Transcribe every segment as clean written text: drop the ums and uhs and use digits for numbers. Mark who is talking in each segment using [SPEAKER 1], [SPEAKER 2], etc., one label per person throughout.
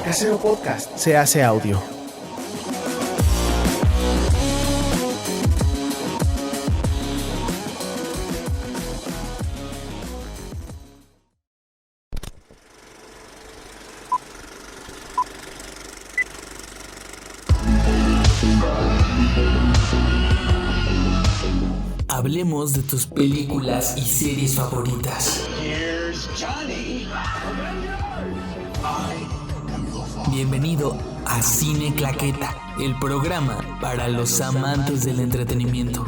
[SPEAKER 1] Casero Podcast se hace audio.
[SPEAKER 2] Hablemos de tus películas y series favoritas. Bienvenido a Cine Claqueta, el programa para los amantes del entretenimiento.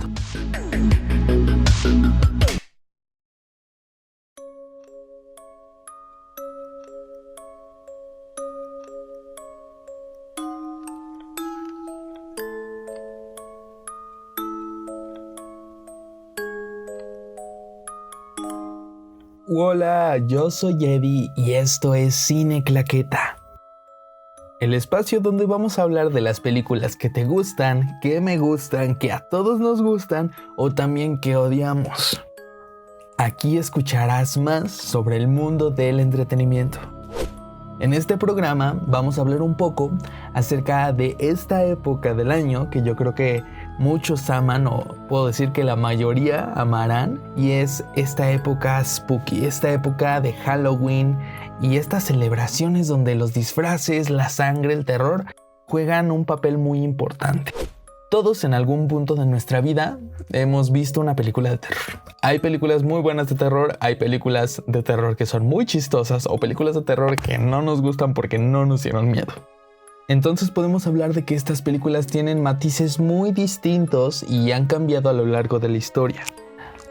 [SPEAKER 3] Hola, yo soy Eddie y esto es Cine Claqueta. El espacio donde vamos a hablar de las películas que te gustan, que me gustan, que a todos nos gustan o también que odiamos. Aquí escucharás más sobre el mundo del entretenimiento. En este programa vamos a hablar un poco acerca de esta época del año que yo creo que muchos aman, o puedo decir que la mayoría amarán, y es esta época spooky, esta época de Halloween y estas celebraciones donde los disfraces, la sangre, el terror juegan un papel muy importante. Todos en algún punto de nuestra vida hemos visto una película de terror. Hay películas muy buenas de terror, hay películas de terror que son muy chistosas o películas de terror que no nos gustan porque no nos dieron miedo. Entonces podemos hablar de que estas películas tienen matices muy distintos y han cambiado a lo largo de la historia.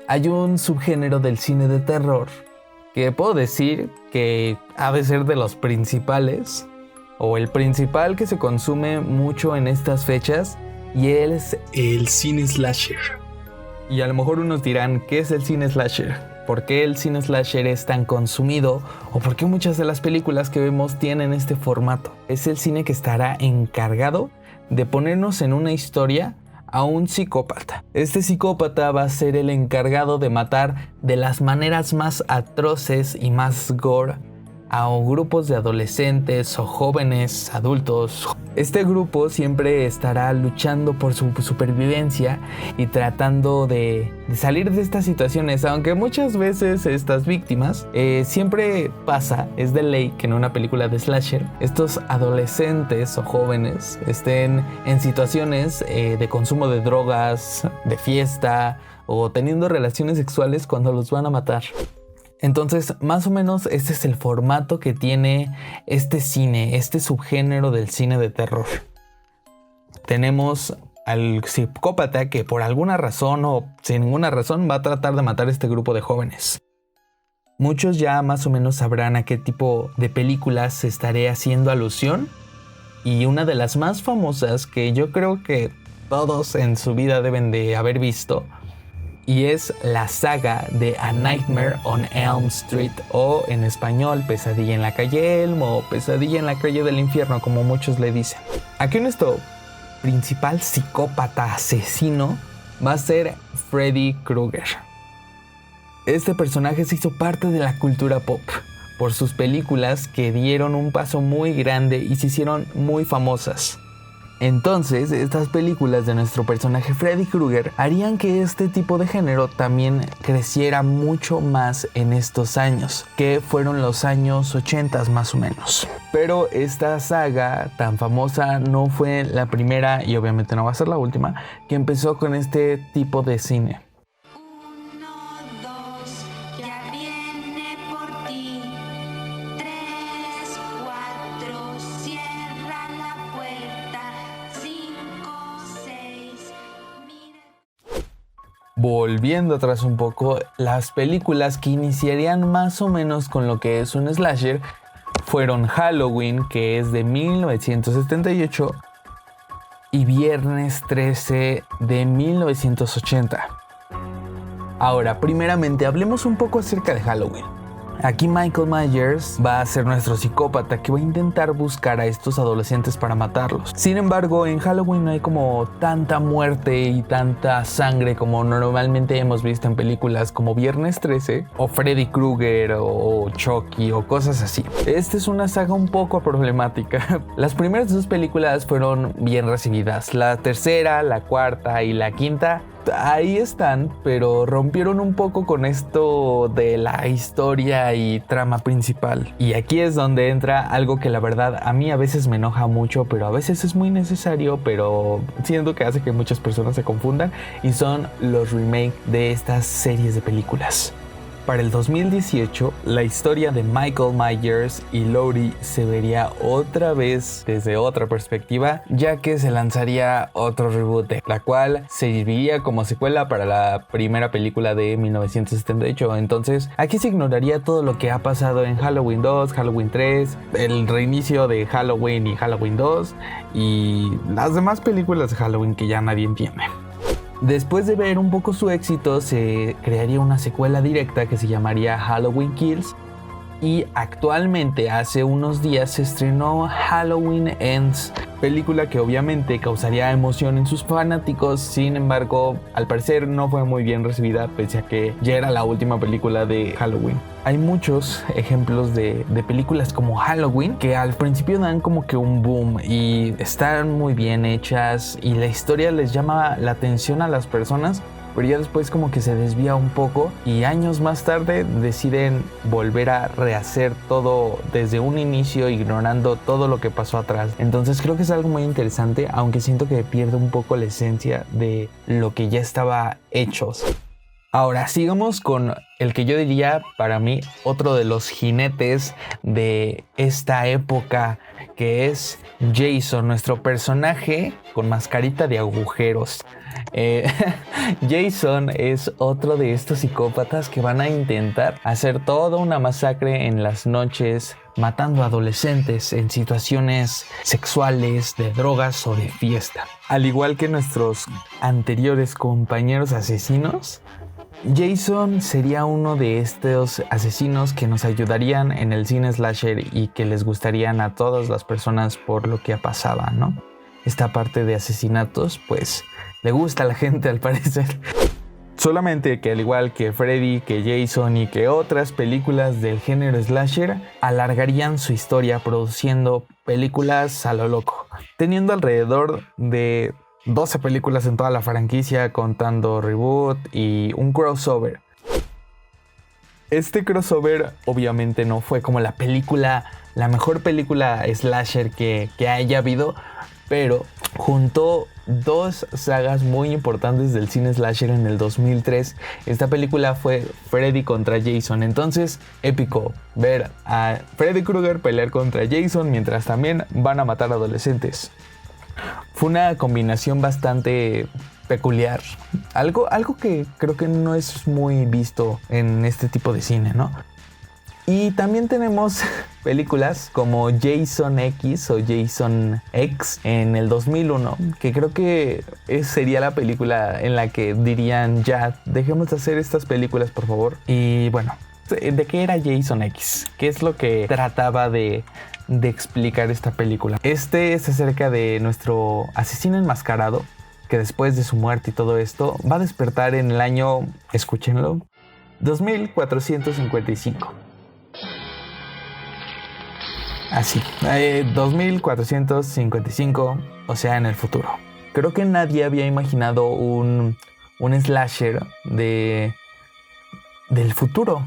[SPEAKER 3] Hay un subgénero del cine de terror que puedo decir que ha de ser de los principales o el principal que se consume mucho en estas fechas, y es el cine slasher. Y a lo mejor unos dirán, ¿qué es el cine slasher? ¿Por qué el cine slasher es tan consumido? ¿O por qué muchas de las películas que vemos tienen este formato? Es el cine que estará encargado de ponernos en una historia a un psicópata. Este psicópata va a ser el encargado de matar de las maneras más atroces y más gore a grupos de adolescentes o jóvenes adultos. Este grupo siempre estará luchando por su supervivencia y tratando de salir de estas situaciones, aunque muchas veces estas víctimas siempre pasa, es de ley que en una película de slasher estos adolescentes o jóvenes estén en situaciones de consumo de drogas, de fiesta o teniendo relaciones sexuales cuando los van a matar. Entonces, más o menos este es el formato que tiene este cine, este subgénero del cine de terror. Tenemos al psicópata que por alguna razón o sin ninguna razón va a tratar de matar a este grupo de jóvenes. Muchos ya más o menos sabrán a qué tipo de películas estaré haciendo alusión, y una de las más famosas que yo creo que todos en su vida deben de haber visto, y es la saga de A Nightmare on Elm Street, o en español Pesadilla en la calle Elm o Pesadilla en la calle del infierno, como muchos le dicen. Aquí nuestro principal psicópata asesino va a ser Freddy Krueger. Este personaje se hizo parte de la cultura pop por sus películas que dieron un paso muy grande y se hicieron muy famosas. Entonces, estas películas de nuestro personaje Freddy Krueger harían que este tipo de género también creciera mucho más en estos años, que fueron los años 80 más o menos. Pero esta saga tan famosa no fue la primera, y obviamente no va a ser la última, que empezó con este tipo de cine. Volviendo atrás un poco, las películas que iniciarían más o menos con lo que es un slasher fueron Halloween, que es de 1978, y Viernes 13 de 1980. Ahora, primeramente hablemos un poco acerca de Halloween. Aquí Michael Myers va a ser nuestro psicópata que va a intentar buscar a estos adolescentes para matarlos. Sin embargo, en Halloween no hay como tanta muerte y tanta sangre como normalmente hemos visto en películas como Viernes 13 o Freddy Krueger o Chucky o cosas así. Esta es una saga un poco problemática. Las primeras dos películas fueron bien recibidas. La tercera, la cuarta y la quinta ahí están, pero rompieron un poco con esto de la historia y trama principal. Y aquí es donde entra algo que la verdad a mí a veces me enoja mucho, pero a veces es muy necesario, pero siento que hace que muchas personas se confundan, y son los remakes de estas series de películas. Para el 2018, la historia de Michael Myers y Laurie se vería otra vez desde otra perspectiva, ya que se lanzaría otro reboot, la cual serviría como secuela para la primera película de 1978. Entonces, aquí se ignoraría todo lo que ha pasado en Halloween 2, Halloween 3, el reinicio de Halloween y Halloween 2 y las demás películas de Halloween que ya nadie entiende. Después de ver un poco su éxito, se crearía una secuela directa que se llamaría Halloween Kills, y actualmente hace unos días se estrenó Halloween Ends, película que obviamente causaría emoción en sus fanáticos. Sin embargo, al parecer no fue muy bien recibida, pese a que ya era la última película de Halloween. Hay muchos ejemplos de películas como Halloween que al principio dan como que un boom y están muy bien hechas y la historia les llama la atención a las personas, pero ya después como que se desvía un poco y años más tarde deciden volver a rehacer todo desde un inicio, ignorando todo lo que pasó atrás. Entonces creo que es algo muy interesante, aunque siento que pierde un poco la esencia de lo que ya estaba hechos. Ahora sigamos con el que yo diría para mí otro de los jinetes de esta época, que es Jason, nuestro personaje con mascarita de agujeros. Jason es otro de estos psicópatas que van a intentar hacer toda una masacre en las noches, matando a adolescentes en situaciones sexuales, de drogas o de fiesta. Al igual que nuestros anteriores compañeros asesinos, Jason sería uno de estos asesinos que nos ayudarían en el cine slasher y que les gustarían a todas las personas por lo que pasaba, ¿no? Esta parte de asesinatos, pues, le gusta a la gente al parecer. Solamente que al igual que Freddy, que Jason y que otras películas del género slasher, alargarían su historia produciendo películas a lo loco, teniendo alrededor de 12 películas en toda la franquicia, contando reboot y un crossover. Este crossover obviamente no fue como la mejor película slasher que haya habido, pero juntó dos sagas muy importantes del cine slasher en el 2003. Esta película fue Freddy contra Jason, entonces épico ver a Freddy Krueger pelear contra Jason mientras también van a matar adolescentes. Fue una combinación bastante peculiar, algo que creo que no es muy visto en este tipo de cine, ¿no? Y también tenemos películas como Jason X o Jason X en el 2001, que creo que sería la película en la que dirían ya, dejemos de hacer estas películas por favor. Y bueno, ¿de qué era Jason X? ¿Qué es lo que trataba de explicar esta película? Este es acerca de nuestro asesino enmascarado, que después de su muerte y todo esto va a despertar en el año, escúchenlo, 2455. Así, 2455, o sea, en el futuro. Creo que nadie había imaginado un slasher del futuro.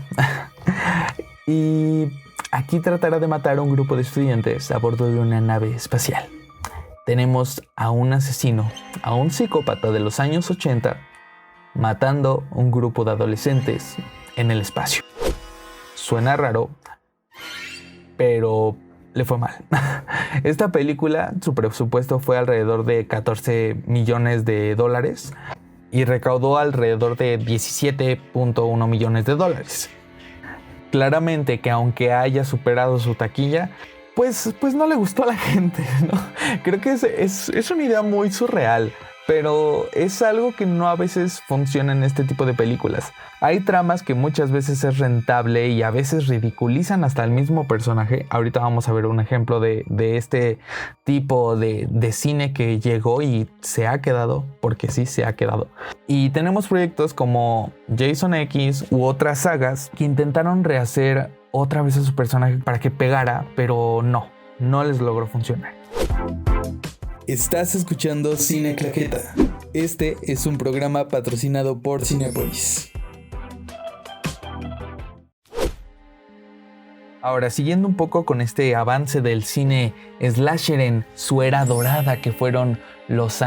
[SPEAKER 3] Y aquí tratará de matar a un grupo de estudiantes a bordo de una nave espacial. Tenemos a un asesino, a un psicópata de los años 80, matando a un grupo de adolescentes en el espacio. Suena raro, pero le fue mal. Esta película, su presupuesto fue alrededor de $14 millones y recaudó alrededor de $17.1 millones. Claramente que aunque haya superado su taquilla, pues no le gustó a la gente, ¿no? Creo que es una idea muy surreal. pero es algo que no a veces funciona en este tipo de películas. Hay tramas que muchas veces es rentable y a veces ridiculizan hasta el mismo personaje. Ahorita vamos a ver un ejemplo de este tipo de cine que llegó y se ha quedado, porque sí se ha quedado. Y tenemos proyectos como Jason X u otras sagas que intentaron rehacer otra vez a su personaje para que pegara, pero no les logró funcionar.
[SPEAKER 4] Estás escuchando Cine Claqueta. Este es un programa patrocinado por Cinépolis.
[SPEAKER 3] Ahora, siguiendo un poco con este avance del cine slasher en su era dorada, que fueron los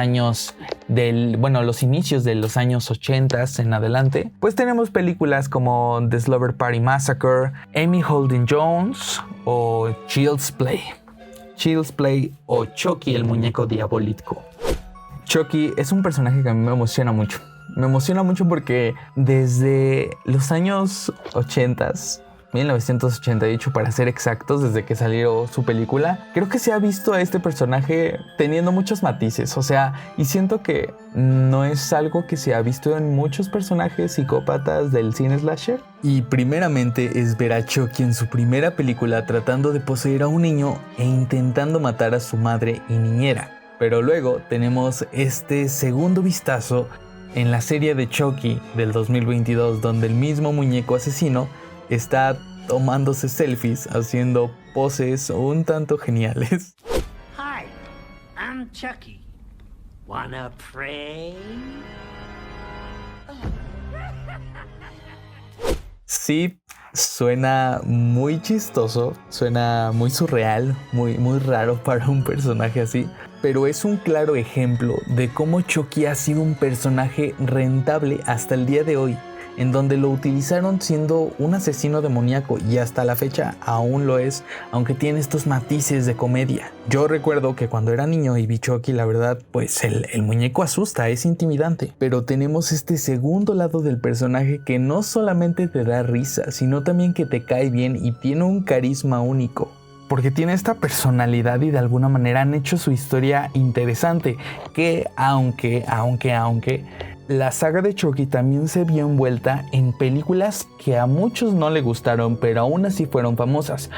[SPEAKER 3] inicios de los años 80 en adelante, pues tenemos películas como The Slumber Party Massacre, Amy Holden Jones o Child's Play o Chucky, el muñeco diabólico. Chucky es un personaje que a mí me emociona mucho. Me emociona mucho porque desde los años 80, 1988 para ser exactos, desde que salió su película, creo que se ha visto a este personaje teniendo muchos matices, y siento que no es algo que se ha visto en muchos personajes psicópatas del cine slasher.
[SPEAKER 4] Y primeramente es ver a Chucky en su primera película tratando de poseer a un niño e intentando matar a su madre y niñera. Pero luego tenemos este segundo vistazo en la serie de Chucky del 2022, donde el mismo muñeco asesino está tomándose selfies, haciendo poses un tanto geniales.
[SPEAKER 5] Hi, I'm Chucky. Wanna pray?
[SPEAKER 4] Sí, suena muy chistoso, suena muy surreal, muy raro para un personaje así, pero es un claro ejemplo de cómo Chucky ha sido un personaje rentable hasta el día de hoy, en donde lo utilizaron siendo un asesino demoníaco y hasta la fecha aún lo es, aunque tiene estos matices de comedia. Yo recuerdo que cuando era niño y vi Chucky, la verdad, pues el muñeco asusta, es intimidante, pero tenemos este segundo lado del personaje que no solamente te da risa, sino también que te cae bien y tiene un carisma único. Porque tiene esta personalidad y de alguna manera han hecho su historia interesante, que aunque la saga de Chucky también se vio envuelta en películas que a muchos no le gustaron, pero aún así fueron famosas.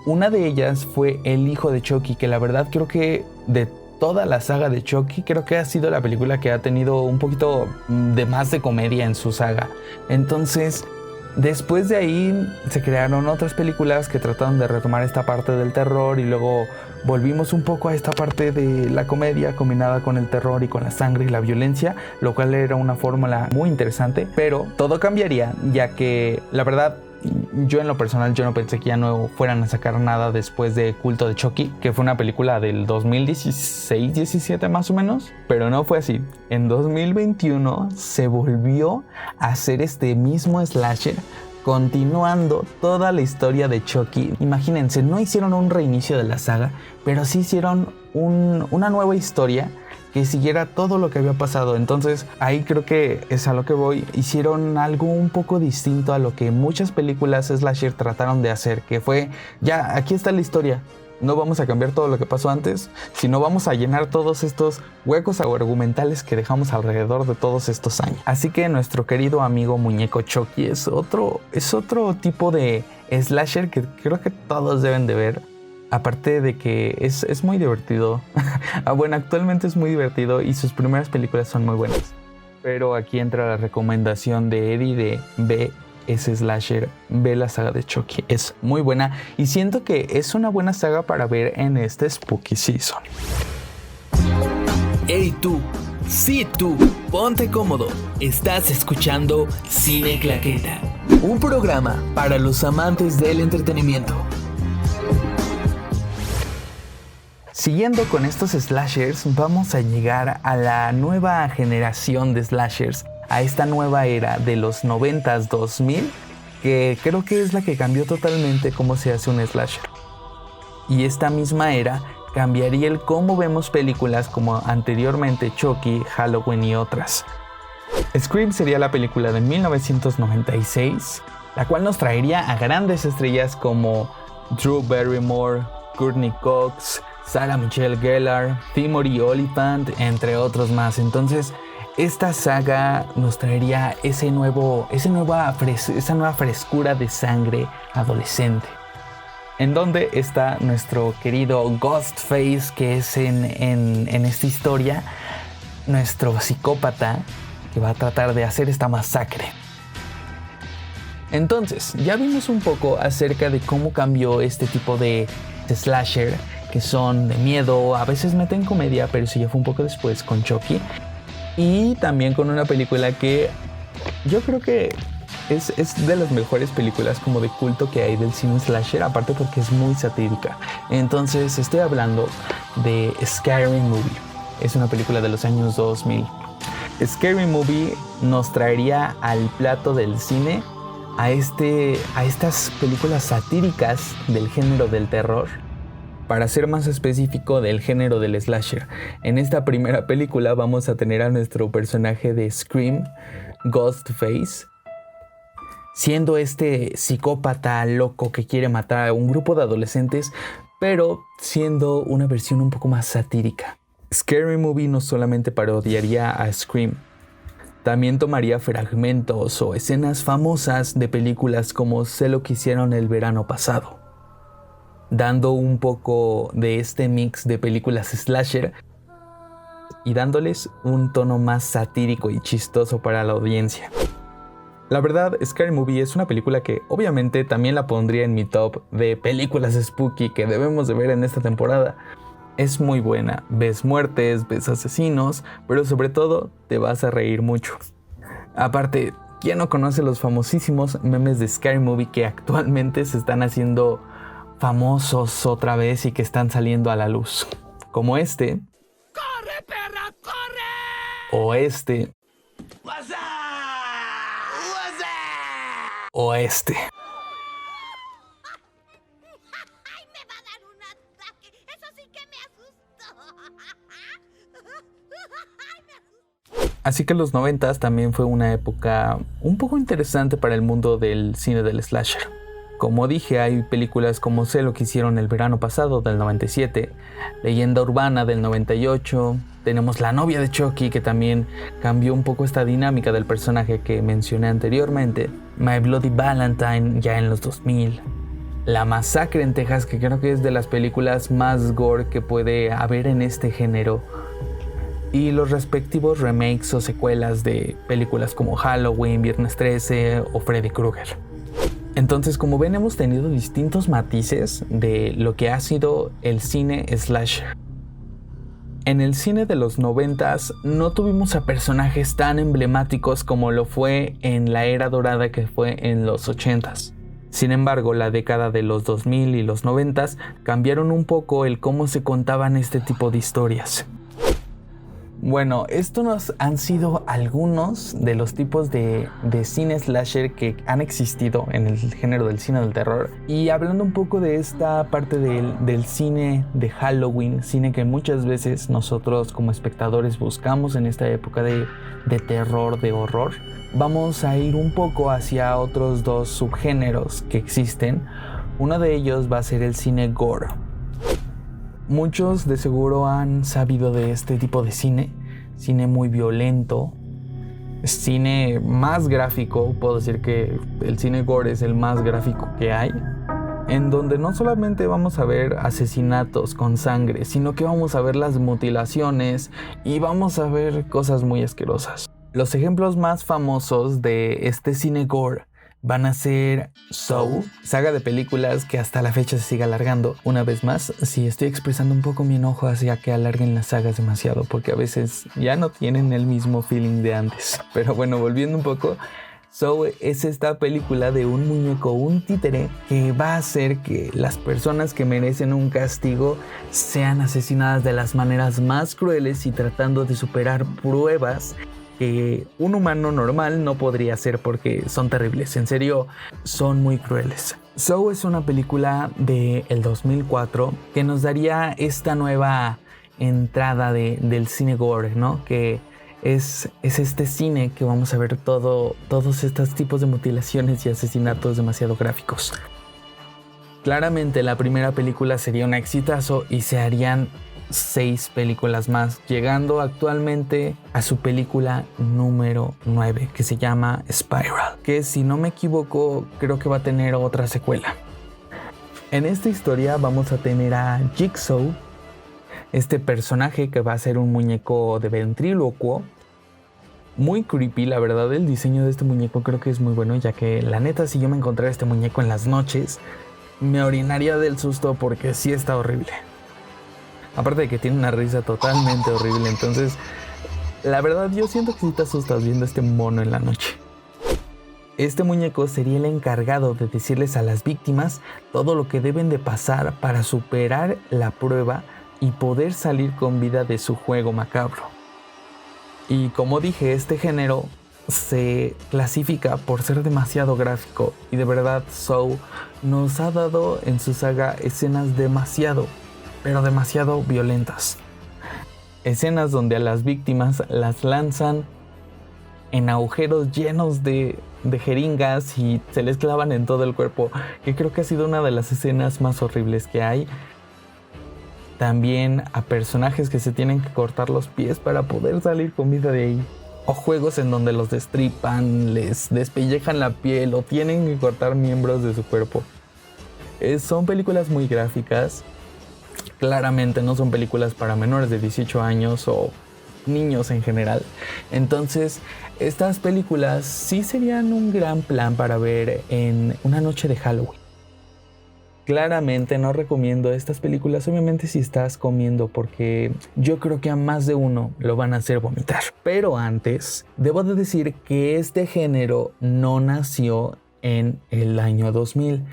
[SPEAKER 4] Una de ellas fue El hijo de Chucky, que la verdad creo que de toda la saga de Chucky, creo que ha sido la película que ha tenido un poquito de más de comedia en su saga. Entonces, después de ahí se crearon otras películas que trataron de retomar esta parte del terror y luego volvimos un poco a esta parte de la comedia combinada con el terror y con la sangre y la violencia, lo cual era una fórmula muy interesante, pero todo cambiaría, ya que la verdad yo en lo personal yo no pensé que ya no fueran a sacar nada después de Culto de Chucky, que fue una película del 2016-17 más o menos, pero no fue así. En 2021 se volvió a hacer este mismo slasher, continuando toda la historia de Chucky. Imagínense, no hicieron un reinicio de la saga, pero sí hicieron una nueva historia que siguiera todo lo que había pasado. Entonces ahí creo que es a lo que voy. Hicieron algo un poco distinto a lo que muchas películas slasher trataron de hacer, que fue, ya, aquí está la historia. No vamos a cambiar todo lo que pasó antes, sino vamos a llenar todos estos huecos argumentales que dejamos alrededor de todos estos años. Así que nuestro querido amigo muñeco Chucky es otro tipo de slasher que creo que todos deben de ver. Aparte de que es muy divertido. Bueno, actualmente es muy divertido y sus primeras películas son muy buenas. Pero aquí entra la recomendación de Eddie de ve ese slasher, ve la saga de Chucky, es muy buena y siento que es una buena saga para ver en este Spooky Season.
[SPEAKER 2] Hey tú, sí tú, ponte cómodo, estás escuchando Cine Claqueta, un programa para los amantes del entretenimiento.
[SPEAKER 3] Siguiendo con estos slashers, vamos a llegar a la nueva generación de slashers, a esta nueva era de los 90s, 2000, que creo que es la que cambió totalmente cómo se hace un slasher. Y esta misma era cambiaría el cómo vemos películas como anteriormente Chucky, Halloween y otras. Scream sería la película de 1996, la cual nos traería a grandes estrellas como Drew Barrymore, Courtney Cox, Sarah Michelle Gellar, Timothy Olyphant, entre otros más. Entonces, esta saga nos traería esa nueva frescura de sangre adolescente. En donde está nuestro querido Ghostface, que es en esta historia nuestro psicópata que va a tratar de hacer esta masacre. Entonces, ya vimos un poco acerca de cómo cambió este tipo de slasher, que son de miedo, a veces meten comedia, pero eso ya fue un poco después con Chucky. Y también con una película que yo creo que es de las mejores películas como de culto que hay del cine slasher, aparte porque es muy satírica. Entonces estoy hablando de Scary Movie. Es una película de los años 2000. Scary Movie nos traería al plato del cine a estas películas satíricas del género del terror, para ser más específico del género del slasher. En esta primera película vamos a tener a nuestro personaje de Scream, Ghostface, siendo este psicópata loco que quiere matar a un grupo de adolescentes, pero siendo una versión un poco más satírica. Scary Movie no solamente parodiaría a Scream, también tomaría fragmentos o escenas famosas de películas como Sé lo que hicieron el verano pasado, dando un poco de este mix de películas slasher y dándoles un tono más satírico y chistoso para la audiencia. La verdad, Scary Movie es una película que obviamente también la pondría en mi top de películas spooky que debemos de ver en esta temporada. Es muy buena, ves muertes, ves asesinos, pero sobre todo te vas a reír mucho. Aparte, ¿quién no conoce los famosísimos memes de Scary Movie que actualmente se están haciendo famosos otra vez y que están saliendo a la luz? Como este. ¡Corre, perra, corre! O este. ¡What's up? ¡What's up? O este.
[SPEAKER 6] ¡Ay, me va a dar un ataque! ¡Eso sí que me asustó! ¡Ay, me asustó!
[SPEAKER 3] Así que los 90s también fue una época un poco interesante para el mundo del cine del slasher. Como dije, hay películas como Sé lo que hicieron el verano pasado del 97, Leyenda Urbana del 98, tenemos La novia de Chucky, que también cambió un poco esta dinámica del personaje que mencioné anteriormente, My Bloody Valentine ya en los 2000, La masacre en Texas, que creo que es de las películas más gore que puede haber en este género, y los respectivos remakes o secuelas de películas como Halloween, Viernes 13 o Freddy Krueger. Entonces, como ven, hemos tenido distintos matices de lo que ha sido el cine slasher. En el cine de los 90s no tuvimos a personajes tan emblemáticos como lo fue en la era dorada que fue en los 80s. Sin embargo, la década de los 2000 y los 90s cambiaron un poco el cómo se contaban este tipo de historias. Bueno, estos han sido algunos de los tipos de cine slasher que han existido en el género del cine del terror. Y hablando un poco de esta parte del cine de Halloween, cine que muchas veces nosotros como espectadores buscamos en esta época de terror, de horror, vamos a ir un poco hacia otros dos subgéneros que existen. Uno de ellos va a ser el cine gore. Muchos de seguro han sabido de este tipo de cine muy violento, cine más gráfico. Puedo decir que el cine gore es el más gráfico que hay, en donde no solamente vamos a ver asesinatos con sangre, sino que vamos a ver las mutilaciones y vamos a ver cosas muy asquerosas. Los ejemplos más famosos de este cine gore van a ser Saw, saga de películas que hasta la fecha se sigue alargando. Una vez más, sí estoy expresando un poco mi enojo hacia que alarguen las sagas demasiado, porque a veces ya no tienen el mismo feeling de antes. Pero bueno, volviendo un poco, Saw es esta película de un muñeco, un títere, que va a hacer que las personas que merecen un castigo sean asesinadas de las maneras más crueles y tratando de superar pruebas que un humano normal no podría hacer porque son terribles, en serio, son muy crueles. Saw es una película del 2004 que nos daría esta nueva entrada del cine gore, ¿no? Que es este cine que vamos a ver todos estos tipos de mutilaciones y asesinatos demasiado gráficos. Claramente la primera película sería un exitazo y se harían 6 películas más, llegando actualmente a su película número 9, que se llama Spiral, que si no me equivoco creo que va a tener otra secuela. En esta historia vamos a tener a Jigsaw, este personaje que va a ser un muñeco de ventrílocuo. Muy creepy, la verdad, el diseño de este muñeco creo que es muy bueno, ya que la neta si yo me encontrara este muñeco en las noches, me orinaría del susto porque sí está horrible. Aparte de que tiene una risa totalmente horrible, entonces la verdad yo siento que sí te asustas viendo este mono en la noche. Este muñeco sería el encargado de decirles a las víctimas todo lo que deben de pasar para superar la prueba y poder salir con vida de su juego macabro. Y como dije, este género se clasifica por ser demasiado gráfico y de verdad Saw nos ha dado en su saga escenas demasiado, pero demasiado violentas. Escenas donde a las víctimas las lanzan en agujeros llenos de jeringas y se les clavan en todo el cuerpo, que creo que ha sido una de las escenas más horribles que hay. También a personajes que se tienen que cortar los pies para poder salir con vida de ahí. O juegos en donde los destripan, les despellejan la piel o tienen que cortar miembros de su cuerpo. Son películas muy gráficas. Claramente no son películas para menores de 18 años o niños en general. Entonces, estas películas sí serían un gran plan para ver en una noche de Halloween. Claramente no recomiendo estas películas, obviamente si estás comiendo, porque yo creo que a más de uno lo van a hacer vomitar. Pero antes, debo de decir que este género no nació en el año 2000.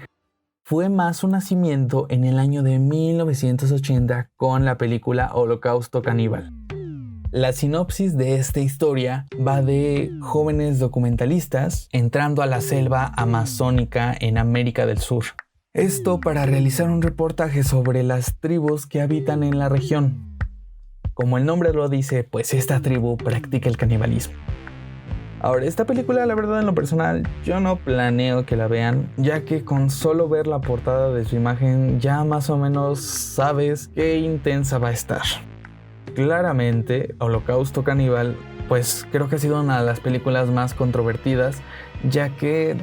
[SPEAKER 3] Fue más su nacimiento en el año de 1980 con la película Holocausto Caníbal. La sinopsis de esta historia va de jóvenes documentalistas entrando a la selva amazónica en América del Sur. Esto para realizar un reportaje sobre las tribus que habitan en la región. Como el nombre lo dice, pues esta tribu practica el canibalismo. Ahora, esta película, la verdad, en lo personal, yo no planeo que la vean, ya que con solo ver la portada de su imagen ya más o menos sabes qué intensa va a estar. Claramente, Holocausto Caníbal, pues creo que ha sido una de las películas más controvertidas, ya que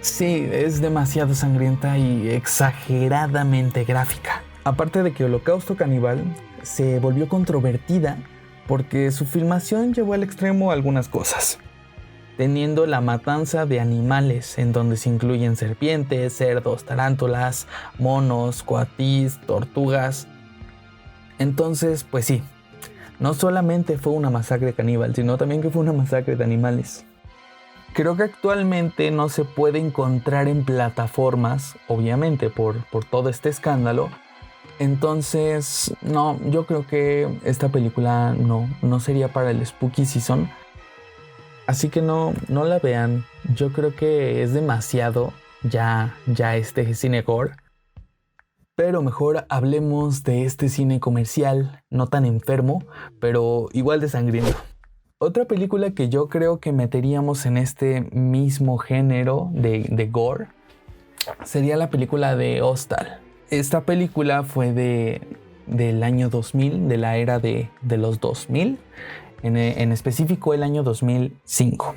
[SPEAKER 3] sí, es demasiado sangrienta y exageradamente gráfica. Aparte de que Holocausto Caníbal se volvió controvertida porque su filmación llevó al extremo algunas cosas, teniendo la matanza de animales en donde se incluyen serpientes, cerdos, tarántulas, monos, coatís, tortugas. Entonces, pues sí, no solamente fue una masacre caníbal, sino también que fue una masacre de animales. Creo que actualmente no se puede encontrar en plataformas, obviamente por todo este escándalo. Entonces, no, yo creo que esta película no sería para el Spooky Season. Así que no la vean. Yo creo que es demasiado ya este cine gore. Pero mejor hablemos de este cine comercial, no tan enfermo, pero igual de sangriento. Otra película que yo creo que meteríamos en este mismo género de gore sería la película de Hostal. Esta película fue del año 2000, de la era de los 2000, en específico el año 2005.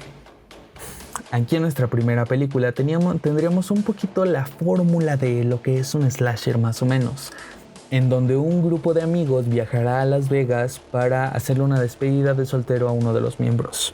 [SPEAKER 3] Aquí en nuestra primera película tendríamos un poquito la fórmula de lo que es un slasher más o menos, en donde un grupo de amigos viajará a Las Vegas para hacerle una despedida de soltero a uno de los miembros.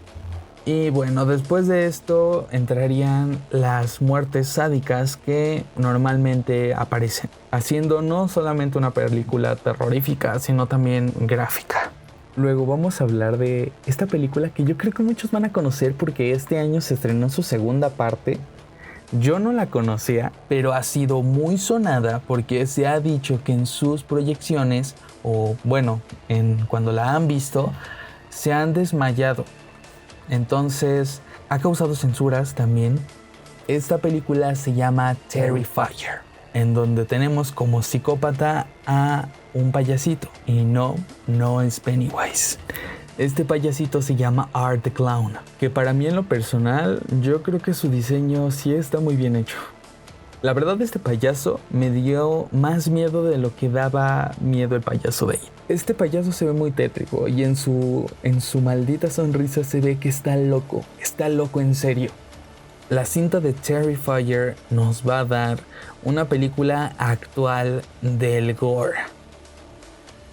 [SPEAKER 3] Y bueno, después de esto entrarían las muertes sádicas que normalmente aparecen, haciendo no solamente una película terrorífica, sino también gráfica. Luego vamos a hablar de esta película que yo creo que muchos van a conocer porque este año se estrenó su segunda parte. Yo no la conocía, pero ha sido muy sonada porque se ha dicho que en sus proyecciones, o bueno, cuando la han visto, se han desmayado. Entonces, ha causado censuras también. Esta película se llama Terrifier, en donde tenemos como psicópata a un payasito. Y no es Pennywise. Este payasito se llama Art the Clown, que para mí en lo personal, yo creo que su diseño sí está muy bien hecho.
[SPEAKER 4] La verdad, este payaso me dio más miedo de lo que daba miedo el payaso de ahí. Este payaso se ve muy tétrico y en su maldita sonrisa se ve que está loco en serio. La cinta de Terrifier nos va a dar una película actual del gore.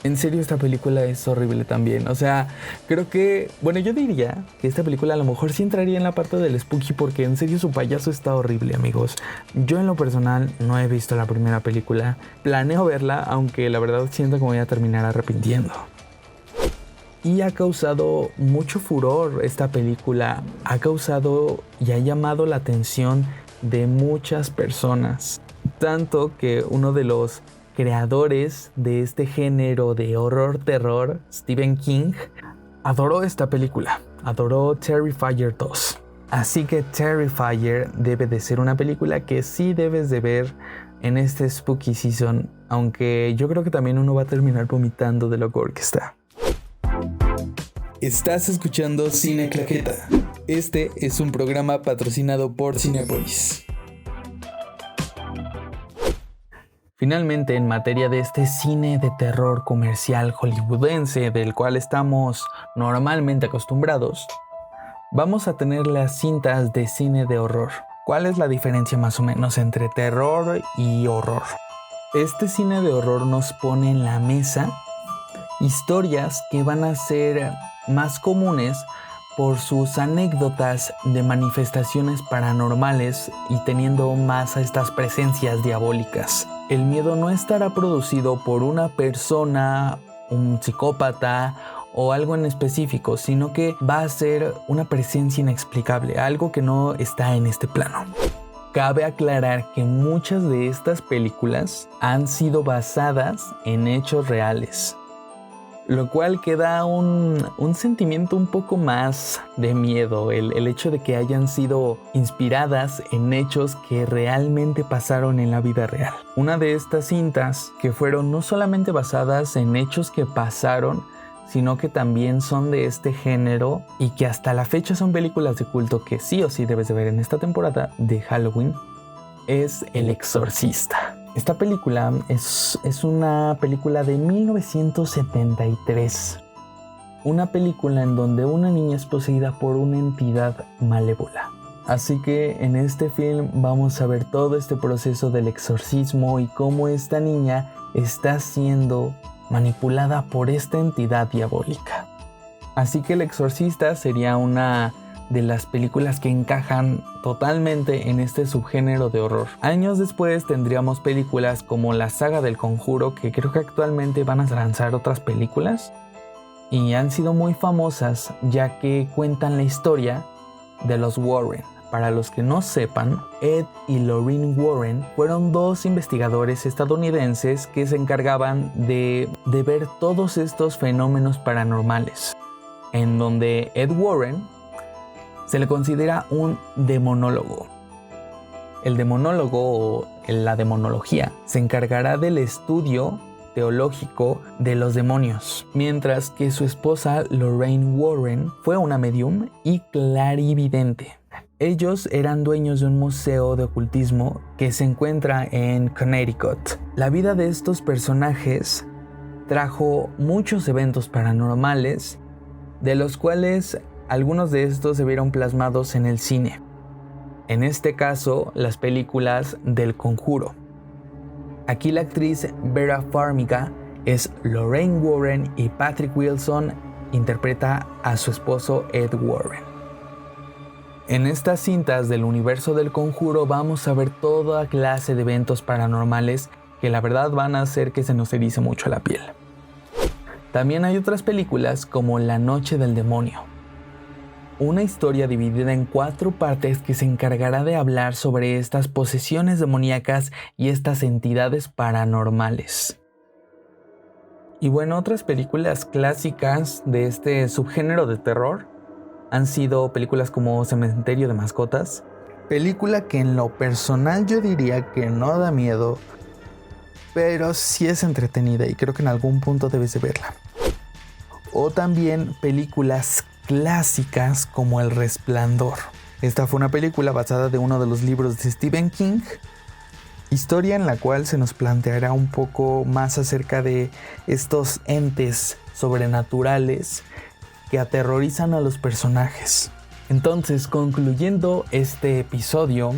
[SPEAKER 4] En serio, esta película es horrible también. O sea, creo que... Bueno, yo diría que esta película a lo mejor sí entraría en la parte del spooky porque en serio su payaso está horrible, amigos. Yo en lo personal no he visto la primera película. Planeo verla, aunque la verdad siento que me voy a terminar arrepintiendo. Y ha causado mucho furor esta película. Ha causado y ha llamado la atención de muchas personas. Tanto que uno de los creadores de este género de horror-terror, Stephen King, adoró esta película, adoró Terrifier 2. Así que Terrifier debe de ser una película que sí debes de ver en este Spooky Season, aunque yo creo que también uno va a terminar vomitando de lo gore que está.
[SPEAKER 3] Estás escuchando Cine Claqueta. Este es un programa patrocinado por Cinépolis.
[SPEAKER 4] Finalmente, en materia de este cine de terror comercial hollywoodense del cual estamos normalmente acostumbrados, vamos a tener las cintas de cine de horror. ¿Cuál es la diferencia más o menos entre terror y horror? Este cine de horror nos pone en la mesa historias que van a ser más comunes por sus anécdotas de manifestaciones paranormales y teniendo más a estas presencias diabólicas. El miedo no estará producido por una persona, un psicópata o algo en específico, sino que va a ser una presencia inexplicable, algo que no está en este plano. Cabe aclarar que muchas de estas películas han sido basadas en hechos reales, lo cual queda un sentimiento un poco más de miedo, el hecho de que hayan sido inspiradas en hechos que realmente pasaron en la vida real. Una de estas cintas que fueron no solamente basadas en hechos que pasaron, sino que también son de este género y que hasta la fecha son películas de culto que sí o sí debes de ver en esta temporada de Halloween, es El Exorcista. Esta película es una película de 1973. Una película en donde una niña es poseída por una entidad malévola. Así que en este film vamos a ver todo este proceso del exorcismo y cómo esta niña está siendo manipulada por esta entidad diabólica. Así que El Exorcista sería una de las películas que encajan totalmente en este subgénero de horror. Años después tendríamos películas como la saga del Conjuro, que creo que actualmente van a lanzar otras películas y han sido muy famosas ya que cuentan la historia de los Warren. Para los que no sepan, Ed y Lorraine Warren fueron dos investigadores estadounidenses que se encargaban de ver todos estos fenómenos paranormales, en donde Ed Warren se le considera un demonólogo. El demonólogo o la demonología se encargará del estudio teológico de los demonios, mientras que su esposa Lorraine Warren fue una medium y clarividente. Ellos eran dueños de un museo de ocultismo que se encuentra en Connecticut. La vida de estos personajes trajo muchos eventos paranormales, de los cuales algunos de estos se vieron plasmados en el cine. En este caso, las películas del Conjuro. Aquí la actriz Vera Farmiga es Lorraine Warren y Patrick Wilson interpreta a su esposo Ed Warren. En estas cintas del universo del Conjuro vamos a ver toda clase de eventos paranormales que la verdad van a hacer que se nos erice mucho la piel. También hay otras películas como La Noche del Demonio, una historia dividida en 4 partes que se encargará de hablar sobre estas posesiones demoníacas y estas entidades paranormales. Y bueno, otras películas clásicas de este subgénero de terror han sido películas como Cementerio de Mascotas, película que en lo personal yo diría que no da miedo, pero sí es entretenida y creo que en algún punto debes de verla. O también películas clásicas como El Resplandor. Esta fue una película basada de uno de los libros de Stephen King
[SPEAKER 3] Historia en la cual se nos planteará un poco más acerca de estos entes sobrenaturales que aterrorizan a los personajes. Entonces, concluyendo este episodio,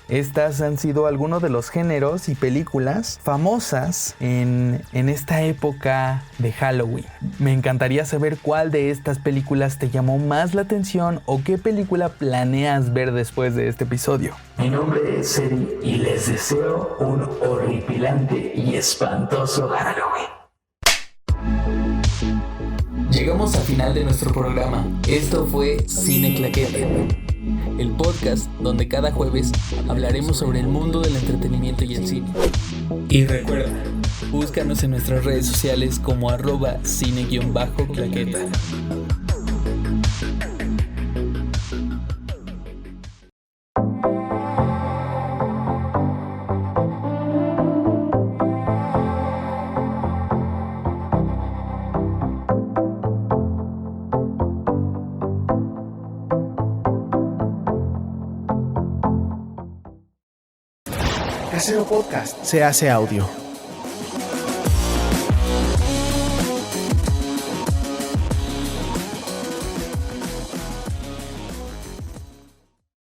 [SPEAKER 3] estas han sido algunos de los géneros y películas famosas en esta época de Halloween. Me encantaría saber cuál de estas películas te llamó más la atención o qué película planeas ver después de este episodio.
[SPEAKER 2] Mi nombre es Eddie y les deseo un horripilante y espantoso Halloween. Llegamos al final de nuestro programa. Esto fue Cine Claqueta, el podcast donde cada jueves hablaremos sobre el mundo del entretenimiento y el cine. Y recuerda, búscanos en nuestras redes sociales como @cine_claqueta.
[SPEAKER 1] Casero Podcast se hace audio.